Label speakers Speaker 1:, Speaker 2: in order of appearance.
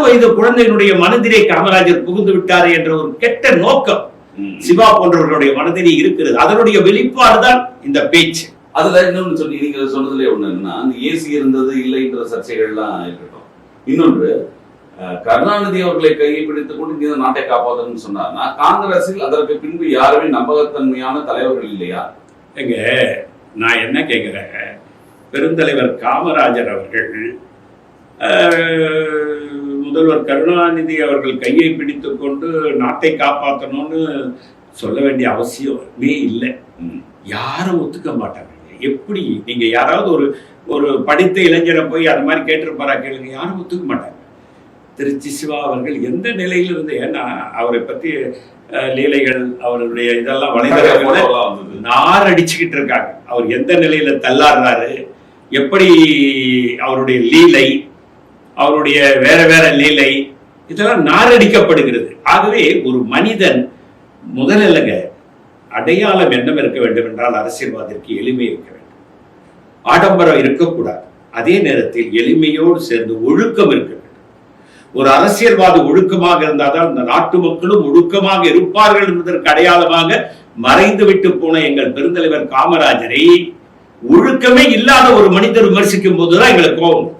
Speaker 1: வயது குழந்தையினுடைய மனதிலே காமராஜர் புகுந்து விட்டார் என்ற ஒரு கெட்ட நோக்கம் சிவா போன்றவர்களுடைய மனதிலே இருக்கிறது. அதனுடைய வெளிப்பாடுதான் இந்த பேச்சு.
Speaker 2: அதுல இன்னொன்னு சொல்லி நீங்க சொன்னதுல ஒண்ணு என்னன்னா, அந்த ஏசி இருந்தது இல்லைன்ற சர்ச்சைகள்லாம் இருக்கட்டும். இன்னொன்று, கருணாநிதி அவர்களை கையை பிடித்துக் கொண்டு இந்த நாட்டை காப்பாற்றணும்னு சொன்னார்னா, காங்கிரஸில் அதற்கு பின்பு யாருமே நம்பகத்தன்மையான தலைவர்கள் இல்லையா?
Speaker 1: எங்க நான் என்ன கேட்கிறேன், பெருந்தலைவர் காமராஜர் அவர்கள் முதல்வர் கருணாநிதி அவர்கள் கையை பிடித்துக் கொண்டு நாட்டை காப்பாற்றணும்னு சொல்ல வேண்டிய அவசியமே இல்லை. யாரும் ஒத்துக்க மாட்டாங்க. எப்படி நீங்க யாராவது ஒரு படித்த இளைஞரை போய் அது மாதிரி கேட்டிருப்பாரா கேளுங்க, யாரும் ஒத்துக்க மாட்டாங்க. திருச்சி சிவா அவர்கள் எந்த நிலையில இருந்து, ஏன்னா அவரை பத்தி லீலைகள் அவருடைய இதெல்லாம் வலைதளங்கள்ல நார் அடிச்சுக்கிட்டு இருக்காங்க. அவர் எந்த நிலையில தள்ளாடுறாரு, எப்படி அவருடைய லீலை, அவருடைய வேற வேற லீலை, இதெல்லாம் நாரடிக்கப்படுகிறது. ஆகவே ஒரு மனிதன் முதலில் அடையாளம் என்ன இருக்க வேண்டும் என்றால், அரசியல்வாதிற்கு எளிமை இருக்க வேண்டும், ஆடம்பரம் இருக்கக்கூடாது. அதே நேரத்தில் எளிமையோடு சேர்ந்து ஒழுக்கம் இருக்க வேண்டும். ஒரு அரசியல்வாதி ஒழுக்கமாக இருந்தால்தான் இந்த நாட்டு மக்களும் ஒழுக்கமாக இருப்பார்கள் என்பதற்கு அடையாளமாக மறைந்து விட்டு போன எங்கள் பெருந்தலைவர் காமராஜரை ஒழுக்கமே இல்லாத ஒரு மனிதர் விமர்சிக்கும் போதுதான் எங்களுக்கு கோபம்.